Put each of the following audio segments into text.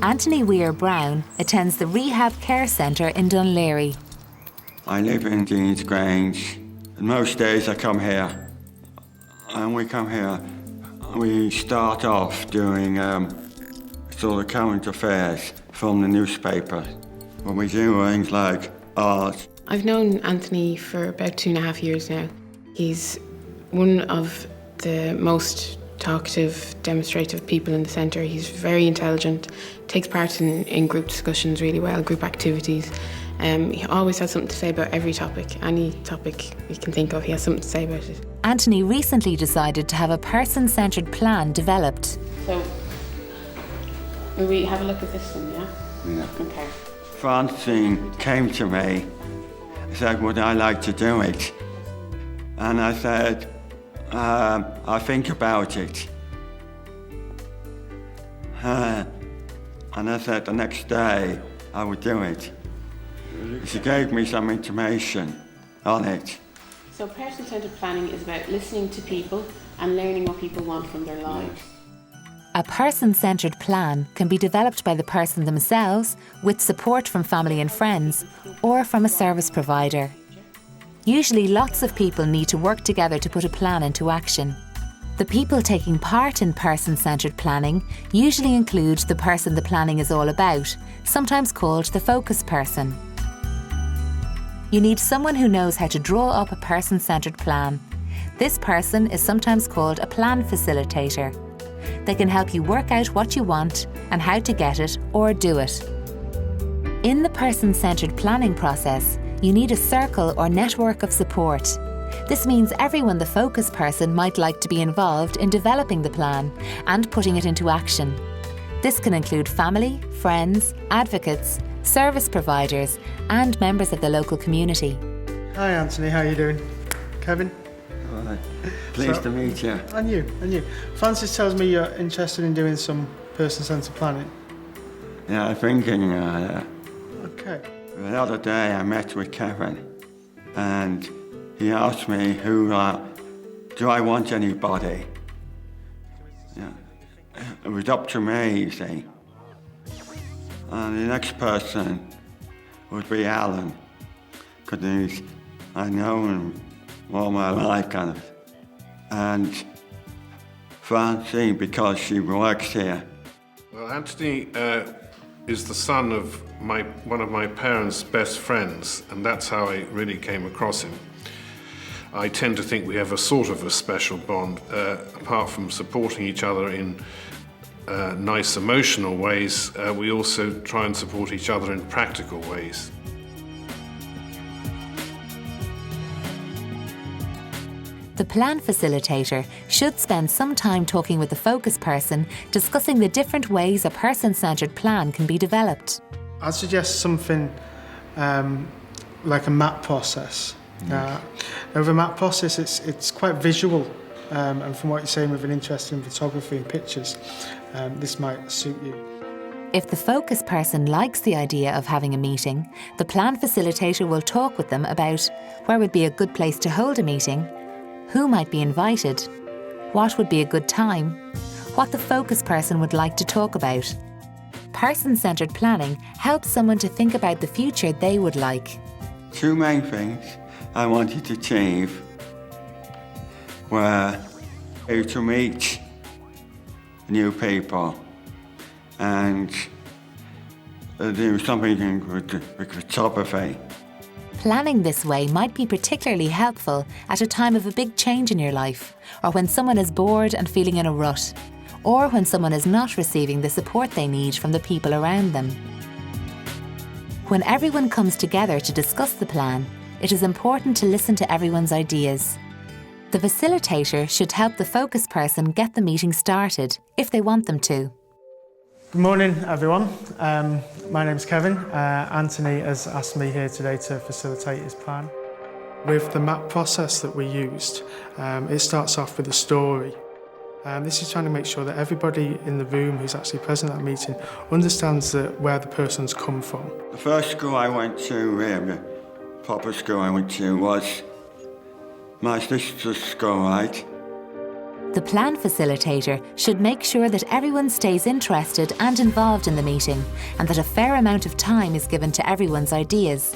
Anthony Weir-Brown attends the Rehab Care Centre in Dunleary. I live in Dean's Grange. Most days I come here. And we come here, we start off doing sort of current affairs from the newspaper. When we do things like art. I've known Anthony for about 2.5 years now. He's one of the most talkative, demonstrative people in the centre. He's very intelligent, takes part in group discussions really well, group activities. He always has something to say about every topic. Any topic you can think of, he has something to say about it. Anthony recently decided to have a person-centred plan developed. So, will we have a look at this one, yeah? Yeah. Okay. Francine came to me and said, would I like to do it? And I said, I'll think about it. And I said the next day I would do it. She gave me some information on it. So person-centred planning is about listening to people and learning what people want from their lives. A person-centred plan can be developed by the person themselves with support from family and friends or from a service provider. Usually lots of people need to work together to put a plan into action. The people taking part in person-centred planning usually include the person the planning is all about, sometimes called the focus person. You need someone who knows how to draw up a person-centred plan. This person is sometimes called a plan facilitator. They can help you work out what you want and how to get it or do it. In the person-centred planning process, you need a circle or network of support. This means everyone the focus person might like to be involved in developing the plan and putting it into action. This can include family, friends, advocates, service providers and members of the local community. Hi Anthony, how are you doing? Kevin? Hi. Pleased to meet you. And you. Francis tells me you're interested in doing some person-centred planning. Yeah, I'm thinking. Okay. The other day I met with Kevin and he asked me do I want anybody? Yeah. It was up to me, you see. And the next person would be Alan, because I know him all my life, kind of. And Francine, because she works here. Well, Anthony is the son of one of my parents' best friends, and that's how I really came across him. I tend to think we have a sort of a special bond, apart from supporting each other in nice emotional ways, we also try and support each other in practical ways. The plan facilitator should spend some time talking with the focus person, discussing the different ways a person-centred plan can be developed. I'd suggest something like a map process. Over a map process, it's quite visual, and from what you're saying with an interest in photography and pictures, this might suit you. If the focus person likes the idea of having a meeting, the plan facilitator will talk with them about where would be a good place to hold a meeting, who might be invited, what would be a good time, what the focus person would like to talk about. Person-centred planning helps someone to think about the future they would like. Two main things I wanted to achieve were to meet new people and do something with photography. Planning this way might be particularly helpful at a time of a big change in your life, or when someone is bored and feeling in a rut, or when someone is not receiving the support they need from the people around them. When everyone comes together to discuss the plan, it is important to listen to everyone's ideas. The facilitator should help the focus person get the meeting started, if they want them to. Good morning, everyone. My name's Kevin. Anthony has asked me here today to facilitate his plan. With the map process that we used, it starts off with a story. This is trying to make sure that everybody in the room who's actually present at that meeting understands where the person's come from. The first school I went to, proper school I went to, was my sister's school, right? The plan facilitator should make sure that everyone stays interested and involved in the meeting, and that a fair amount of time is given to everyone's ideas.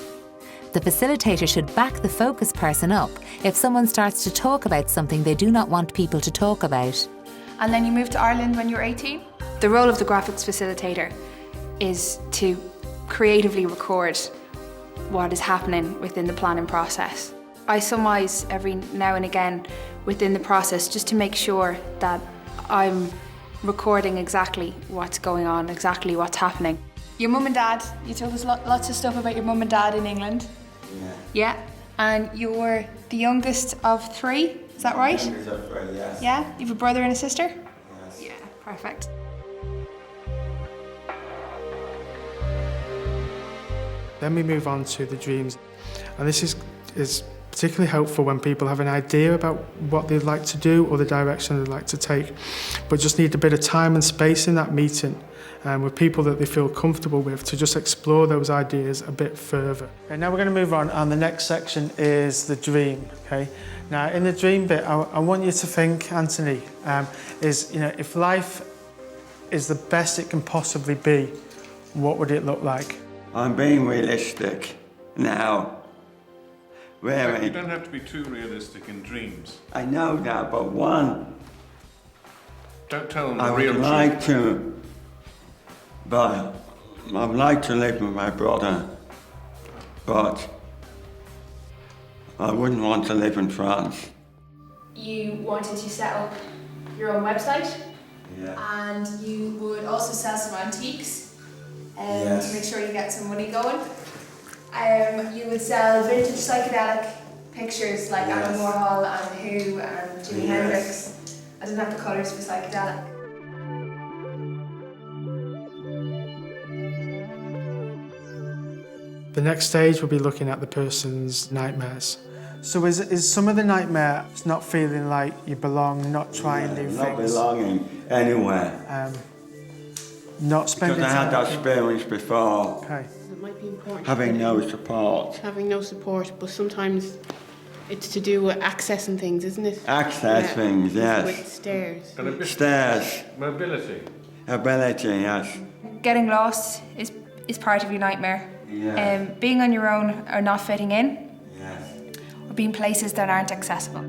The facilitator should back the focus person up if someone starts to talk about something they do not want people to talk about. And then you moved to Ireland when you were 18? The role of the graphics facilitator is to creatively record what is happening within the planning process. I summarise every now and again within the process just to make sure that I'm recording exactly what's going on, exactly what's happening. Your mum and dad, you told us lots of stuff about your mum and dad in England. Yeah. Yeah, and you're the youngest of 3, is that right? Youngest of 3, yes. Yeah, you have a brother and a sister? Yes. Yeah, perfect. Then we move on to the dreams. And this is particularly helpful when people have an idea about what they'd like to do or the direction they'd like to take, but just need a bit of time and space in that meeting with people that they feel comfortable with to just explore those ideas a bit further. Okay, now we're going to move on, and the next section is the dream. Okay, now in the dream bit, I want you to think, Anthony, if life is the best it can possibly be, what would it look like? I'm being realistic now. Really. You don't have to be too realistic in dreams. I know that, but one, Don't tell them I the real would like to, but I'd like to live with my brother, but I wouldn't want to live in France. You wanted to set up your own website, Yeah. and you would also sell some antiques Yes. to make sure you get some money going. You would sell vintage psychedelic pictures like Yes. Andy Warhol and Who and Jimi Yes. Hendrix. I didn't have the colours for psychedelic. The next stage will be looking at the person's nightmares. So is some of the nightmare not feeling like you belong, not trying new Not things? belonging anywhere. Not spending Because I had time. that experience before, Okay. It might be important. having no support. Having no support, but sometimes it's to do with accessing things, isn't it? Access things, yes. With stairs. And a bit Stairs, mobility. ability, yes. Getting lost is part of your nightmare. Yeah. Being on your own or not fitting in, Yes. or being places that aren't accessible.